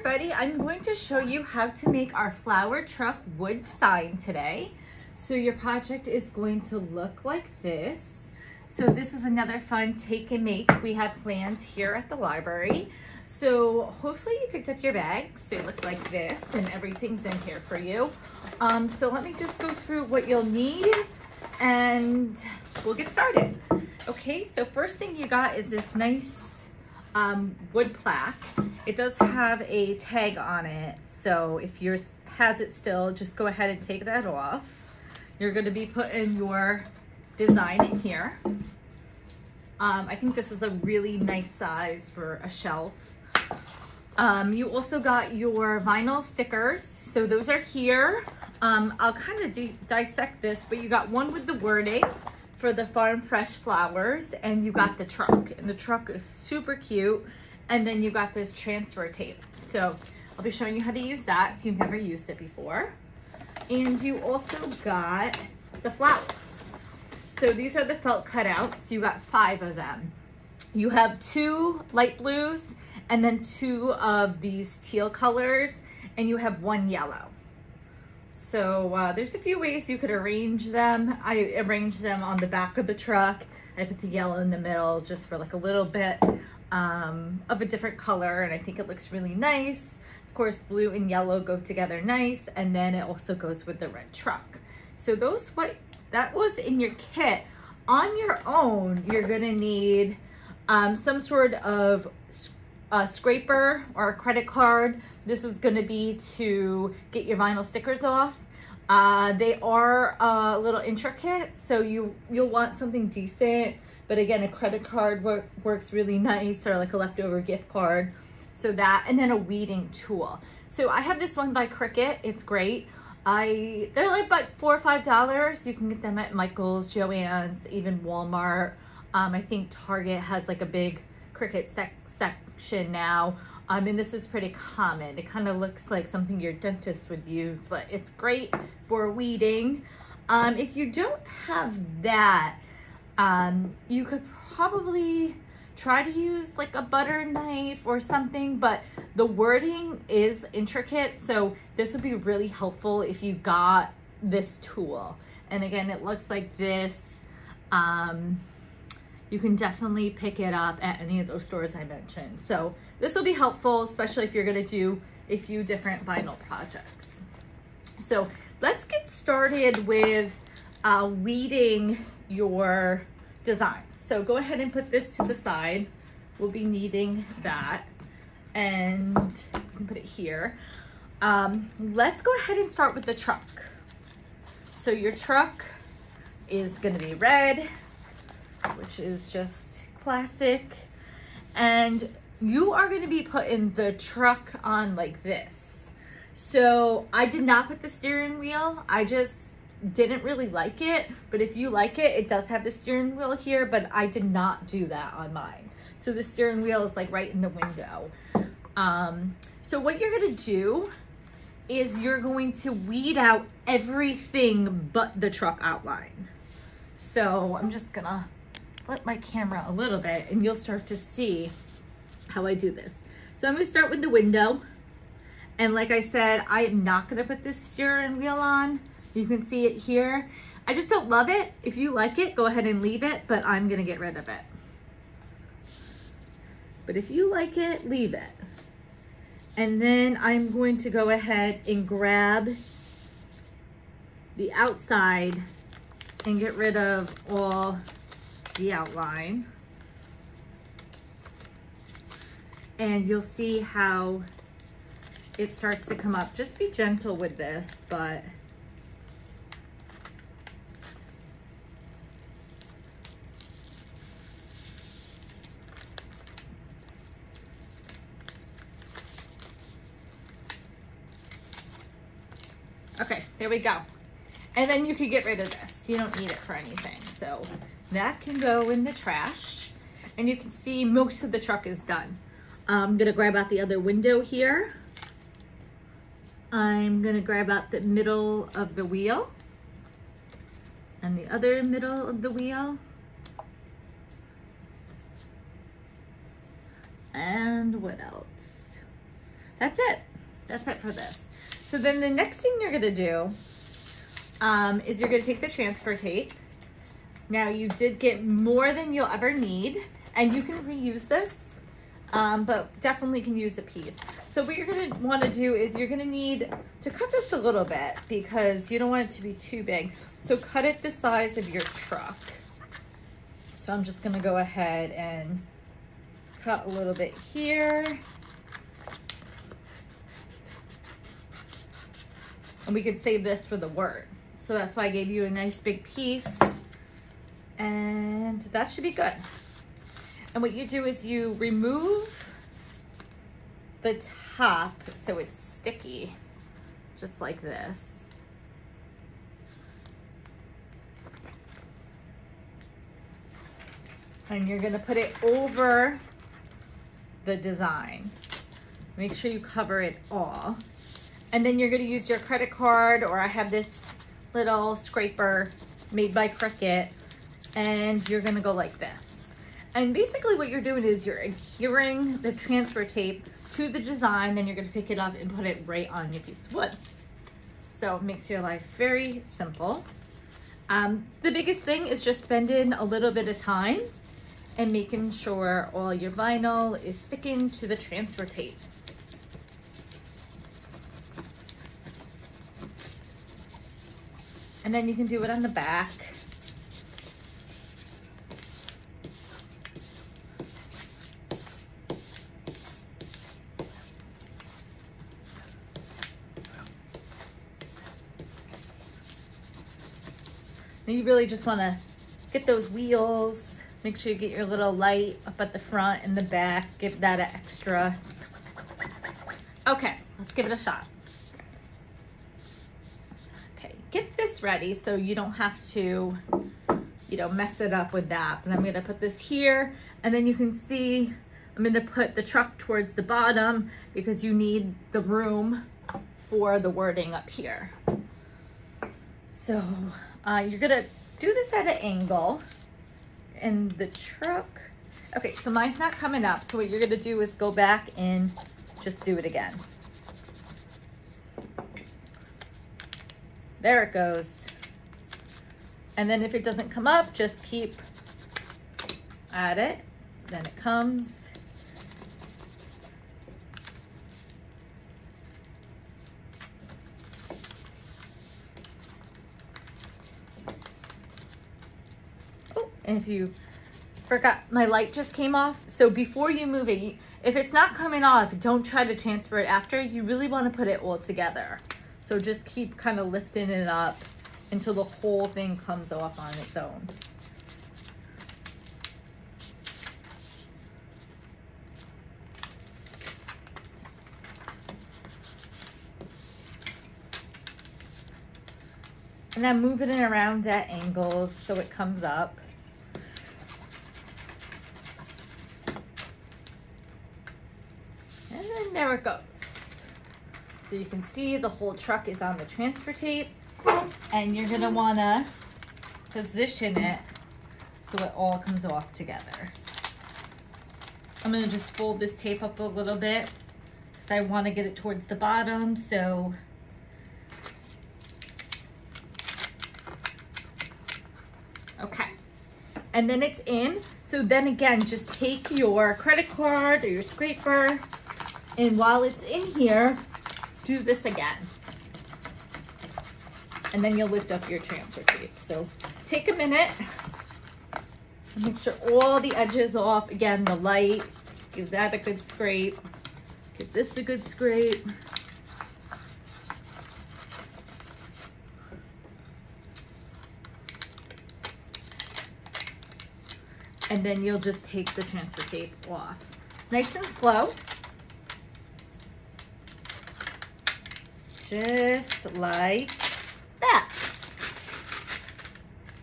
everybody, I'm going to show you how to make our flower truck wood sign today. So your project is going to look like this. So this is another fun take and make we have planned here at the library. So hopefully you picked up your bags. They look like this and everything's in here for you. So let me just go through what you'll need and we'll get started. Okay, so first thing you got is this nice wood plaque. It does have a tag on it, so if yours has it still, just go ahead and take that off. You're going to be putting your design in here. I think this is a really nice size for a shelf. You also got your vinyl stickers, so those are here. I'll kind of dissect this, but you got one with the wording for the farm fresh flowers, and you got the truck, and the truck is super cute. And then you got this transfer tape, so I'll be showing you how to use that if you've never used it before. And you also got the flowers, so these are the felt cutouts. You got 5 of them. You have 2 light blues and then 2 of these teal colors, and you have 1 yellow. So there's a few ways you could arrange them. I arranged them on the back of the truck. I put the yellow in the middle just for like a little bit of a different color, and I think it looks really nice. Of course, blue and yellow go together nice, and then it also goes with the red truck. So that was in your kit. On your own, you're gonna need some sort of scraper or a credit card. This is going to be to get your vinyl stickers off. They are a little intricate, so you'll want something decent, but again, a credit card works really nice, or like a leftover gift card. So that, and then a weeding tool. So I have this one by Cricut. It's great. They're like about $4 or $5. You can get them at Michael's, Joann's, even Walmart. I think Target has like a big Cricut section now. And this is pretty common. It kind of looks like something your dentist would use, but it's great for weeding. If you don't have that, you could probably try to use like a butter knife or something, but the wording is intricate, so this would be really helpful if you got this tool. And again, it looks like this. You can definitely pick it up at any of those stores I mentioned. So this will be helpful, especially if you're gonna do a few different vinyl projects. So let's get started with weeding your design. So go ahead and put this to the side. We'll be needing that, and you can put it here. Let's go ahead and start with the truck. So your truck is gonna be red, which is just classic, and you are going to be putting the truck on like this. So I did not put the steering wheel. I just didn't really like it, but if you like it, it does have the steering wheel here, but I did not do that on mine. So the steering wheel is like right in the window. So what you're going to do is you're going to weed out everything but the truck outline. So I'm just gonna flip my camera a little bit and you'll start to see how I do this. So I'm gonna start with the window. And like I said, I am not gonna put this steering wheel on. You can see it here. I just don't love it. If you like it, go ahead and leave it, but I'm gonna get rid of it. But if you like it, leave it. And then I'm going to go ahead and grab the outside and get rid of all the outline, and you'll see how it starts to come up. Just be gentle with this, but okay, there we go. And then you can get rid of this. You don't need it for anything. So that can go in the trash. And you can see most of the truck is done. I'm gonna grab out the other window here. I'm gonna grab out the middle of the wheel and the other middle of the wheel. And what else? that's it. That's it for this. So then the next thing you're gonna do is you're gonna take the transfer tape. Now you did get more than you'll ever need, and you can reuse this, but definitely can use a piece. So what you're gonna wanna do is you're gonna need to cut this a little bit because you don't want it to be too big. So cut it the size of your truck. So I'm just gonna go ahead and cut a little bit here. And we could save this for the word. So that's why I gave you a nice big piece. And that should be good. And what you do is you remove the top so it's sticky, just like this. And you're gonna put it over the design. Make sure you cover it all. And then you're gonna use your credit card, or I have this little scraper made by Cricut, and you're gonna go like this. And basically what you're doing is you're adhering the transfer tape to the design, then you're gonna pick it up and put it right on your piece of wood. So it makes your life very simple. The biggest thing is just spending a little bit of time and making sure all your vinyl is sticking to the transfer tape. And then you can do it on the back. Now you really just want to get those wheels. Make sure you get your little light up at the front and the back. Give that an extra. Okay, let's give it a shot. Okay, get this ready so you don't have to, mess it up with that. But I'm gonna put this here, and then you can see I'm gonna put the truck towards the bottom because you need the room for the wording up here. So you're gonna do this at an angle, and the truck, okay, so mine's not coming up. So what you're gonna do is go back and just do it again. There it goes. And then if it doesn't come up, just keep at it. Then it comes. Oh, and if you forgot, my light just came off. So before you move it, if it's not coming off, don't try to transfer it after. You really want to put it all together. So just keep kind of lifting it up until the whole thing comes off on its own. And then moving it around at angles so it comes up. And then there it goes. So you can see the whole truck is on the transfer tape, and you're gonna wanna position it so it all comes off together. I'm gonna just fold this tape up a little bit because I wanna get it towards the bottom, so. Okay, and then it's in. So then again, just take your credit card or your scraper, and while it's in here, do this again. And then you'll lift up your transfer tape. So take a minute and make sure all the edges off. Again, the light, give that a good scrape. Give this a good scrape. And then you'll just take the transfer tape off. Nice and slow. Just like that.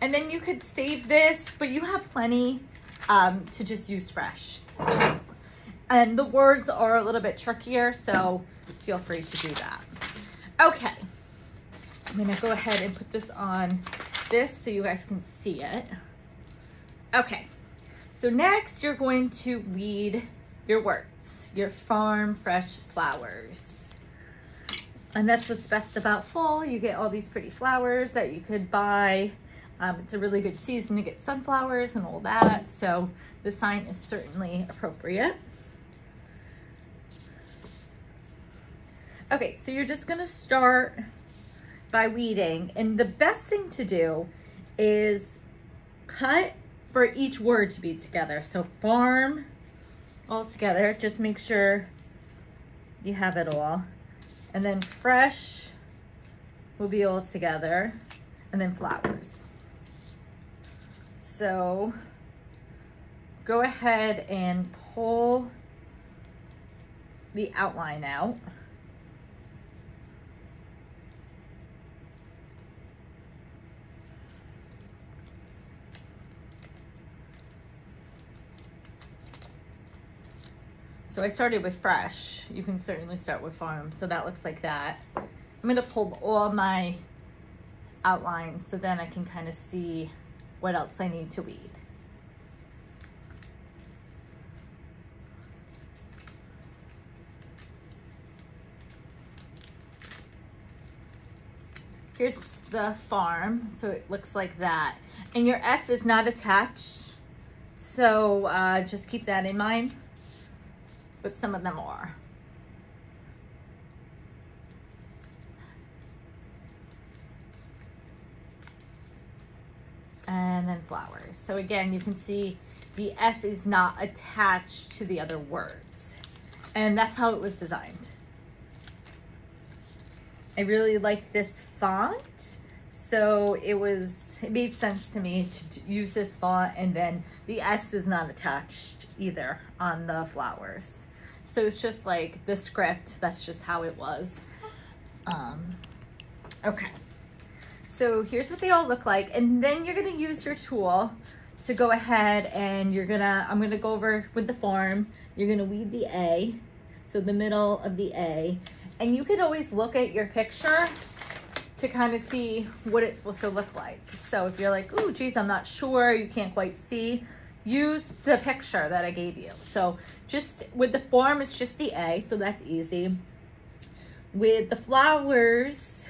And then you could save this, but you have plenty to just use fresh. And the words are a little bit trickier, so feel free to do that. Okay, I'm gonna go ahead and put this on this so you guys can see it. Okay, so next you're going to weed your words, your farm fresh flowers. And that's what's best about fall. You get all these pretty flowers that you could buy. It's a really good season to get sunflowers and all that. So the sign is certainly appropriate. Okay, so you're just gonna start by weeding. And the best thing to do is cut for each word to be together. So farm all together, just make sure you have it all. And then fresh will be all together, and then flowers. So go ahead and pull the outline out. So I started with fresh. You can certainly start with farm. So that looks like that. I'm gonna pull all my outlines so then I can kind of see what else I need to weed. Here's the farm, so it looks like that. And your F is not attached, so just keep that in mind. But some of them are. And then flowers. So again, you can see the F is not attached to the other words. And that's how it was designed. I really like this font. So it made sense to me to use this font, and then the S is not attached either on the flowers. So it's just like the script, that's just how it was. Okay, so here's what they all look like. And then you're gonna use your tool to go ahead and I'm gonna go over with the farm. You're gonna weed the A, so the middle of the A. And you can always look at your picture to kind of see what it's supposed to look like. So if you're like, oh geez, I'm not sure, you can't quite see, use the picture that I gave you. So just with the farm, it's just the A, so that's easy. With the flowers,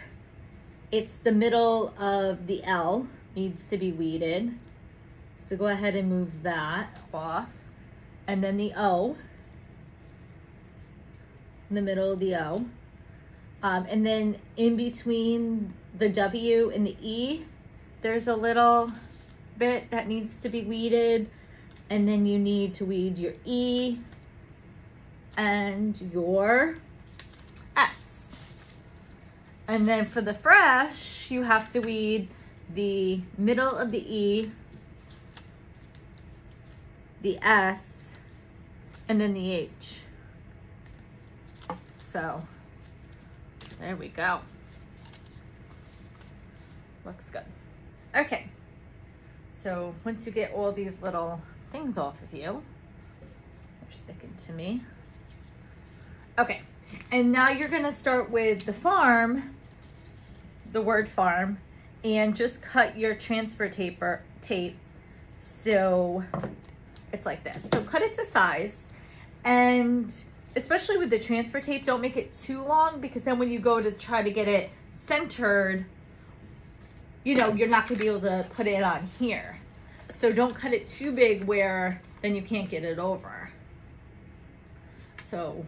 it's the middle of the L needs to be weeded. So go ahead and move that off. And then the O, in the middle of the O. And then in between the W and the E, there's a little bit that needs to be weeded. And then you need to weed your E and your S. And then for the fresh, you have to weed the middle of the E, the S, and then the H. So there we go. Looks good. Okay. So once you get all these little things off of you, they're sticking to me. Okay, and now you're gonna start with the farm, the word farm, and just cut your transfer tape so it's like this. So cut it to size, and especially with the transfer tape, don't make it too long, because then when you go to try to get it centered, you know, you're not gonna be able to put it on here. So don't cut it too big where then you can't get it over. So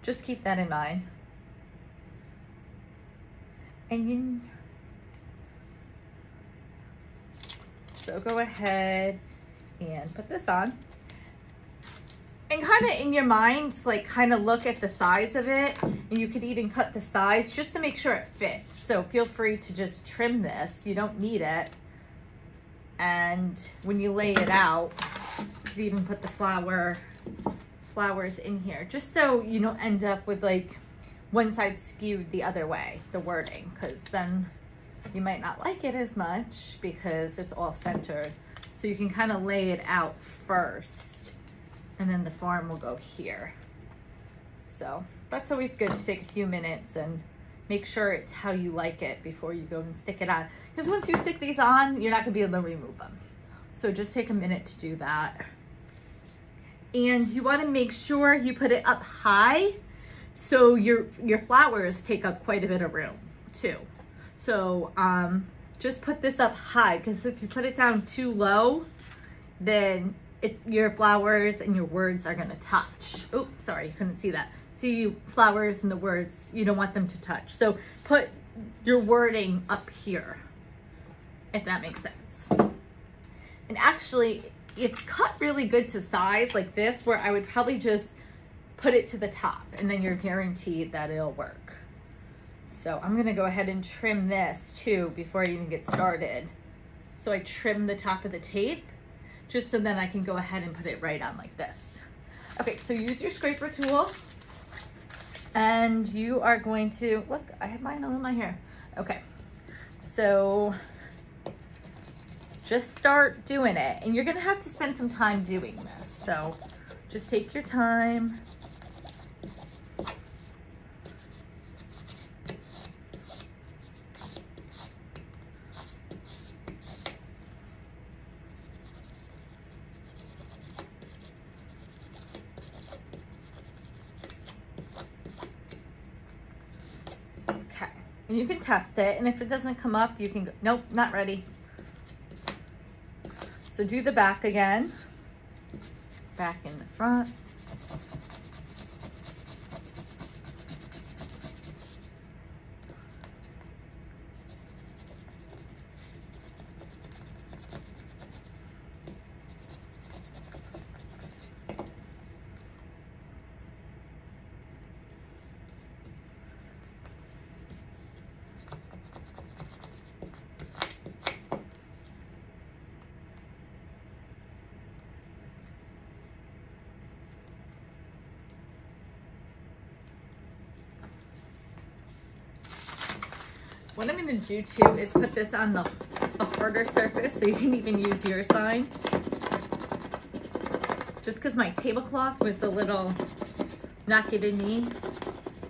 just keep that in mind. And so go ahead and put this on. And kind of in your mind, like kind of look at the size of it, and you could even cut the size just to make sure it fits. So feel free to just trim this. You don't need it. And when you lay it out, you could even put the flowers in here, just so you don't end up with like one side skewed the other way, the wording, because then you might not like it as much because it's off centered. So you can kind of lay it out first, and then the farm will go here. So that's always good to take a few minutes and make sure it's how you like it before you go and stick it on. Because once you stick these on, you're not gonna be able to remove them. So just take a minute to do that. And you want to make sure you put it up high so your flowers take up quite a bit of room too. So just put this up high, because if you put it down too low, then your flowers and your words are going to touch. Oh, sorry, you couldn't see that. See, flowers and the words, you don't want them to touch. So put your wording up here, if that makes sense. And actually, it's cut really good to size like this, where I would probably just put it to the top, and then you're guaranteed that it'll work. So I'm gonna go ahead and trim this too before I even get started. So I trim the top of the tape, just so then I can go ahead and put it right on like this. Okay, so use your scraper tool, and you are going to, look, I have mine all in my hair. Okay, so just start doing it, and you're gonna have to spend some time doing this. So just take your time. Okay, and you can test it, and if it doesn't come up, you can go, nope, not ready. So do the back again, back in the front. What I'm gonna do too is put this on a harder surface, so you can even use your sign. Just because my tablecloth was a little not giving me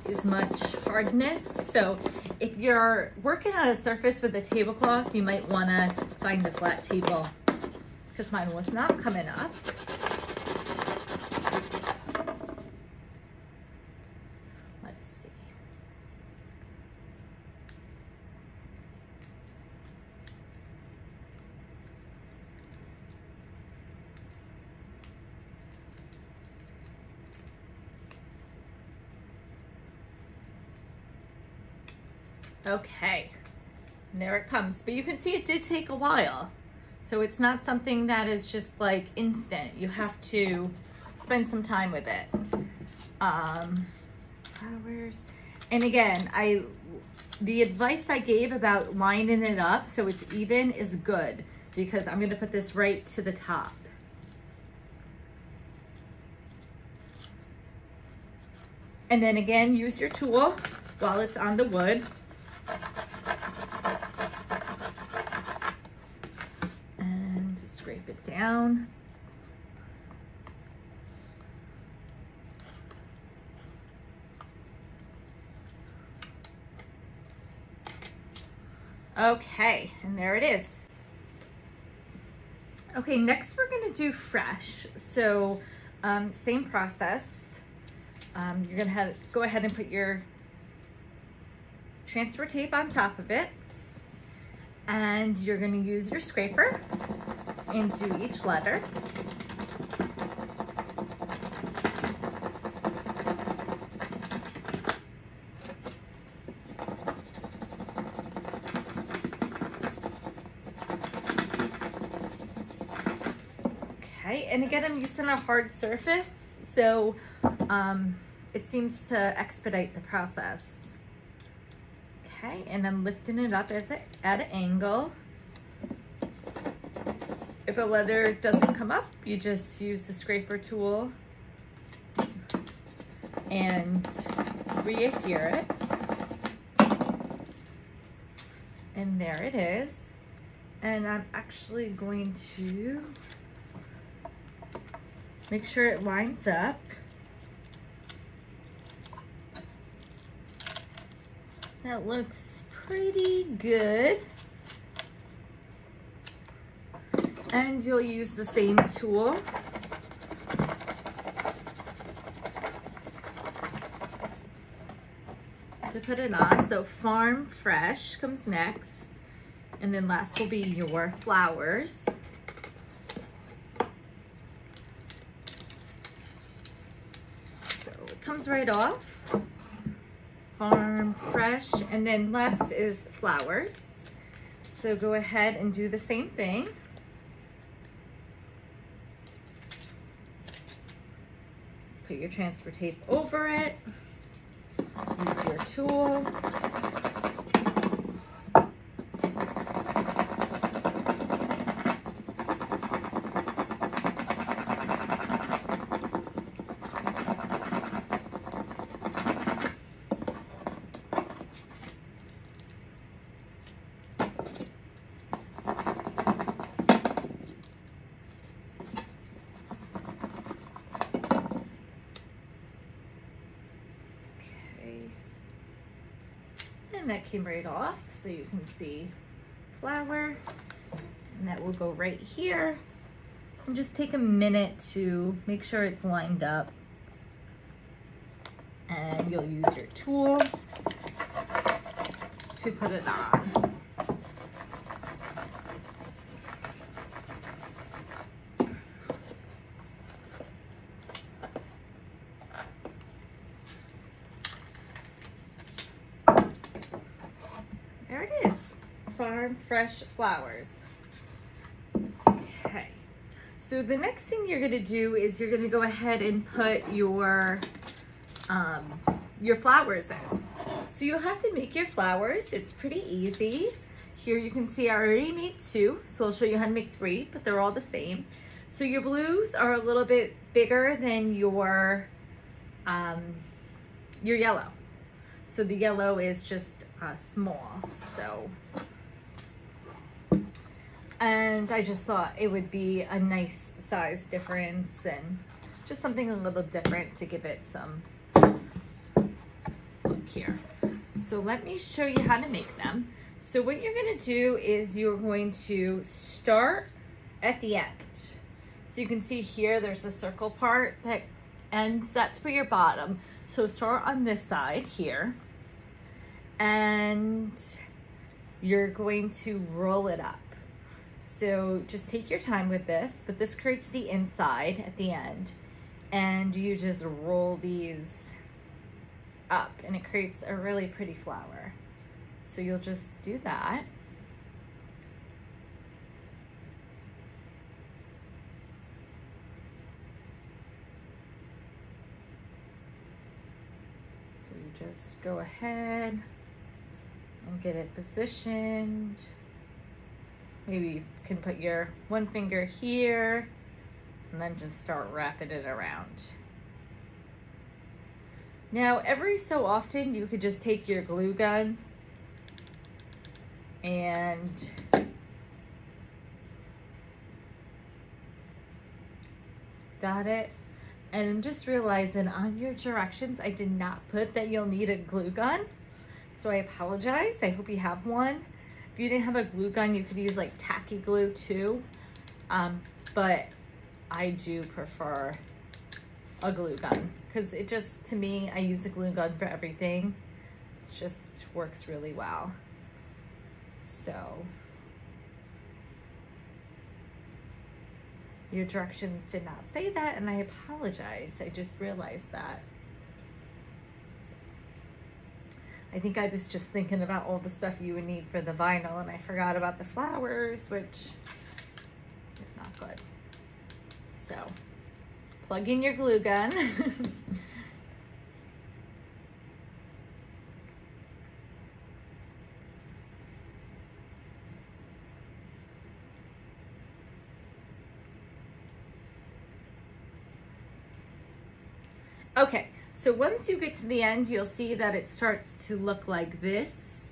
as much hardness. So if you're working on a surface with a tablecloth, you might wanna find a flat table, because mine was not coming up. Okay, and there it comes. But you can see it did take a while. So it's not something that is just like instant. You have to spend some time with it. Flowers. And again, the advice I gave about lining it up so it's even is good, because I'm gonna put this right to the top. And then again, use your tool while it's on the wood. And scrape it down. Okay, and there it is. Okay, next we're gonna do fresh. So same process. You're gonna go ahead and put your transfer tape on top of it, and you're going to use your scraper and do each letter. Okay, and again, I'm using a hard surface, so it seems to expedite the process. Okay, and then lifting it up at an angle. If a letter doesn't come up, you just use the scraper tool and re-adhere it. And there it is. And I'm actually going to make sure it lines up. That looks pretty good. And you'll use the same tool to put it on. So Farm Fresh comes next. And then last will be your flowers. So it comes right off. Farm Fresh. And then last is flowers. So go ahead and do the same thing. Put your transfer tape over it. Use your tool. And that came right off, so you can see flower, and that will go right here. And just take a minute to make sure it's lined up. And you'll use your tool to put it on. There it is, Farm Fresh flowers. Okay, so the next thing you're gonna do is you're gonna go ahead and put your flowers in. So you'll have to make your flowers. It's pretty easy. Here you can see I already made 2, so I'll show you how to make 3, but they're all the same. So your blues are a little bit bigger than your yellow. So the yellow is just small, so. And I just thought it would be a nice size difference and just something a little different to give it some look here. So let me show you how to make them. So what you're gonna do is you're going to start at the end. So you can see here, there's a circle part that ends, that's for your bottom. So start on this side here, and you're going to roll it up. So just take your time with this, but this creates the inside at the end, and you just roll these up, and it creates a really pretty flower. So you'll just do that. So you just go ahead and get it positioned. Maybe you can put your one finger here and then just start wrapping it around. Now, every so often you could just take your glue gun and dot it. And I'm just realizing on your directions, I did not put that you'll need a glue gun. So I apologize. I hope you have one. If you didn't have a glue gun, you could use like tacky glue too. But I do prefer a glue gun because it just, to me, I use a glue gun for everything. It just works really well. So your directions did not say that, and I apologize. I just realized that. I think I was just thinking about all the stuff you would need for the vinyl, and I forgot about the flowers, which is not good. So plug in your glue gun. Okay, so once you get to the end, you'll see that it starts to look like this.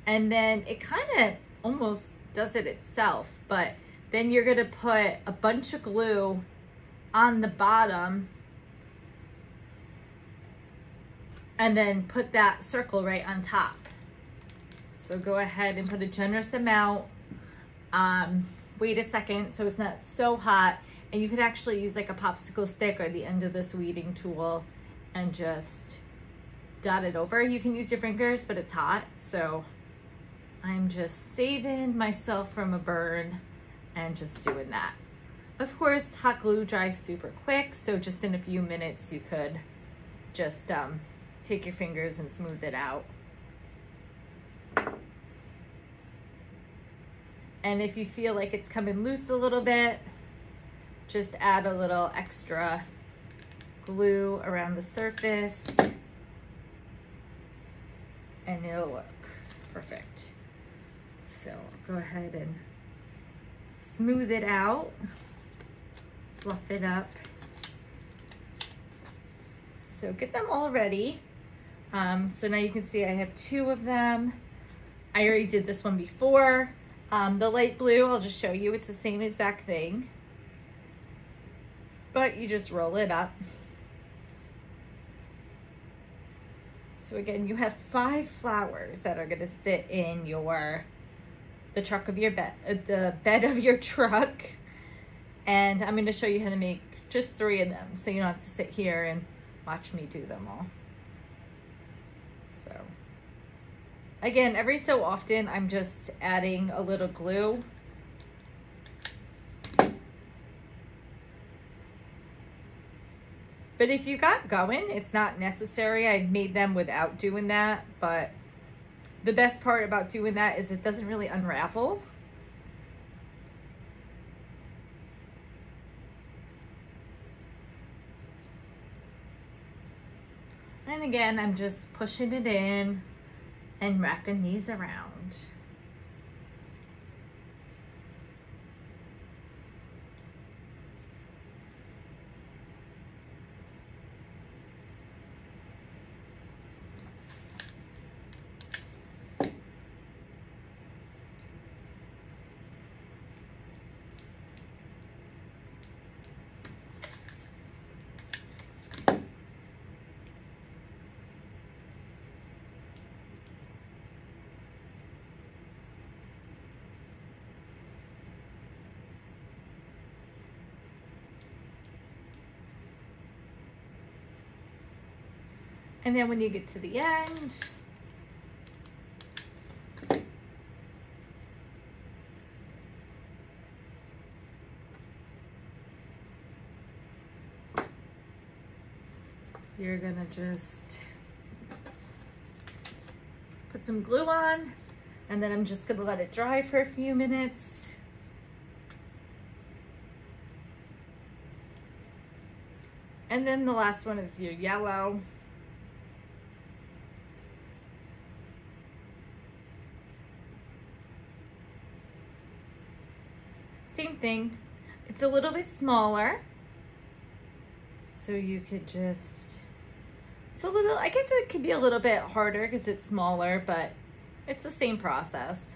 And then it kind of almost does it itself, but then you're gonna put a bunch of glue on the bottom and then put that circle right on top. So go ahead and put a generous amount. wait a second so it's not so hot, and you could actually use like a popsicle stick or the end of this weeding tool and just dot it over. You can use your fingers, but it's hot, so I'm just saving myself from a burn and just doing that. Of course, hot glue dries super quick, so just in a few minutes you could just take your fingers and smooth it out. And if you feel like it's coming loose a little bit, just add a little extra glue around the surface and it'll look perfect. So I'll go ahead and smooth it out, fluff it up. So get them all ready. So now you can see I have 2 of them. I already did this one before. The light blue, I'll just show you, it's the same exact thing, but you just roll it up. So again, you have 5 flowers that are gonna sit in the truck of your bed, the bed of your truck. And I'm gonna show you how to make just 3 of them, so you don't have to sit here and watch me do them all. So again, every so often, I'm just adding a little glue. But if you got going, it's not necessary. I made them without doing that, but the best part about doing that is it doesn't really unravel. And again, I'm just pushing it in and wrapping these around. And then when you get to the end, you're gonna just put some glue on, and then I'm just gonna let it dry for a few minutes. And then the last one is your yellow. Same thing, it's a little bit smaller, so you could just, it's a little, I guess it could be a little bit harder because it's smaller, but it's the same process.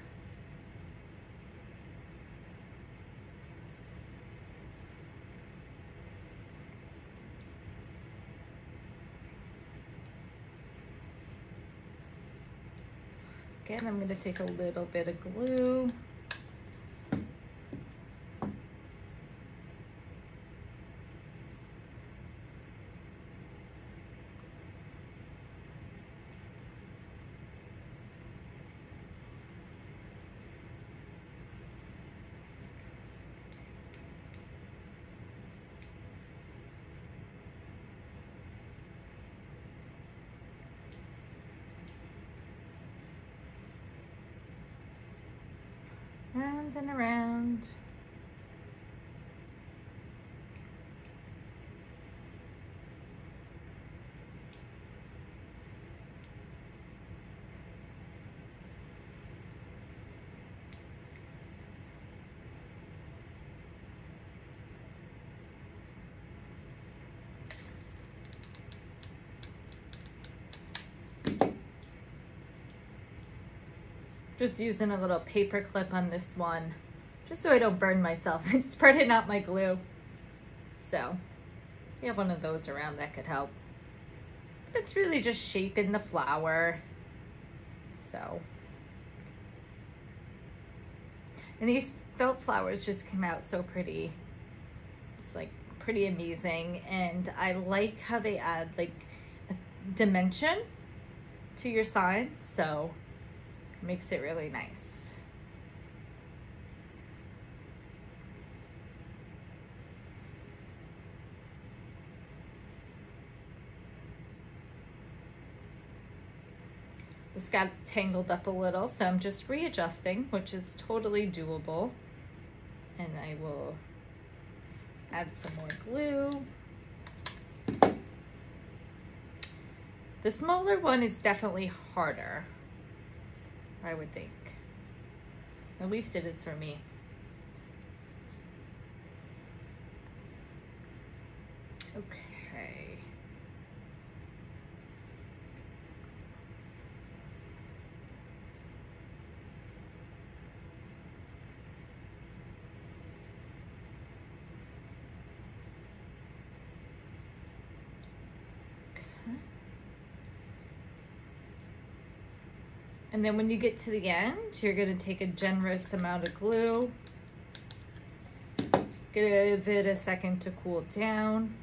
Again, I'm going to take a little bit of glue. Round and around. Just using a little paper clip on this one, just so I don't burn myself and spreading out my glue. So if you have one of those around, that could help. It's really just shaping the flower. So, and these felt flowers just came out so pretty. It's like pretty amazing, and I like how they add like a dimension to your sign, so it makes it really nice. This got tangled up a little, so I'm just readjusting, which is totally doable. And I will add some more glue. The smaller one is definitely harder, I would think. At least it is for me. Okay. And then when you get to the end, you're gonna take a generous amount of glue, give it a second to cool down.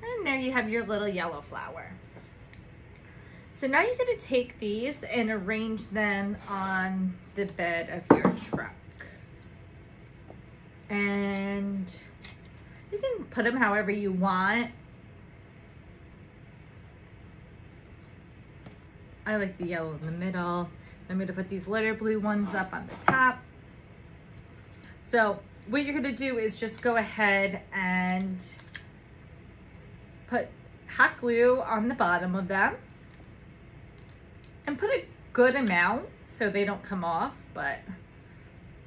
And there you have your little yellow flower. So now you're gonna take these and arrange them on the bed of your truck. And you can put them however you want. I like the yellow in the middle. I'm gonna put these lighter blue ones up on the top. So what you're gonna do is just go ahead and put hot glue on the bottom of them. And put a good amount so they don't come off, but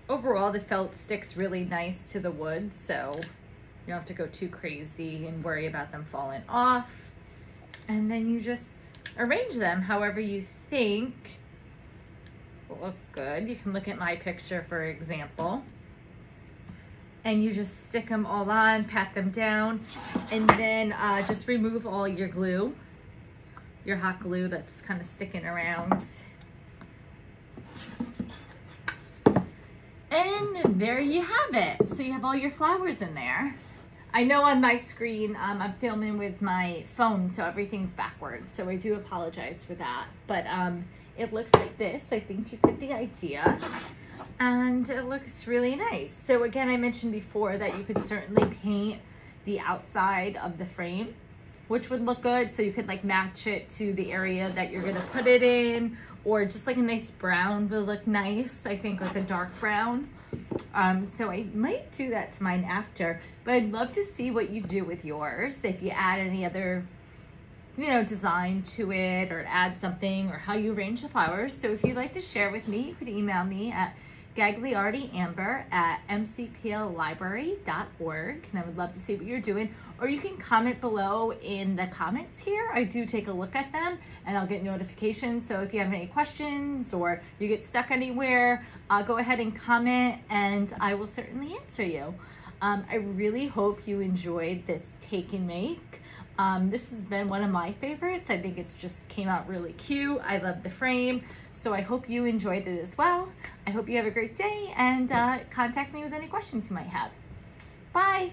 overall the felt sticks really nice to the wood, so you don't have to go too crazy and worry about them falling off. And then you just arrange them however you think will look good. You can look at my picture, for example. And you just stick them all on, pat them down, and then just remove all your glue. Your hot glue that's kind of sticking around. And there you have it. So you have all your flowers in there. I know on my screen, I'm filming with my phone, so everything's backwards. So I do apologize for that. But it looks like this. I think you get the idea. And it looks really nice. So again, I mentioned before that you could certainly paint the outside of the frame, which would look good. So you could like match it to the area that you're gonna put it in, or just like a nice brown would look nice. I think like a dark brown. So I might do that to mine after, but I'd love to see what you do with yours. If you add any other, you know, design to it, or add something, or how you arrange the flowers. So if you'd like to share with me, you could email me at gagliardiamber@mcpllibrary.org, and I would love to see what you're doing. Or you can comment below in the comments here. I do take a look at them and I'll get notifications. So if you have any questions or you get stuck anywhere, go ahead and comment and I will certainly answer you. I really hope you enjoyed this take and make. This has been one of my favorites. I think it's just came out really cute. I love the frame. So I hope you enjoyed it as well. I hope you have a great day, and contact me with any questions you might have. Bye.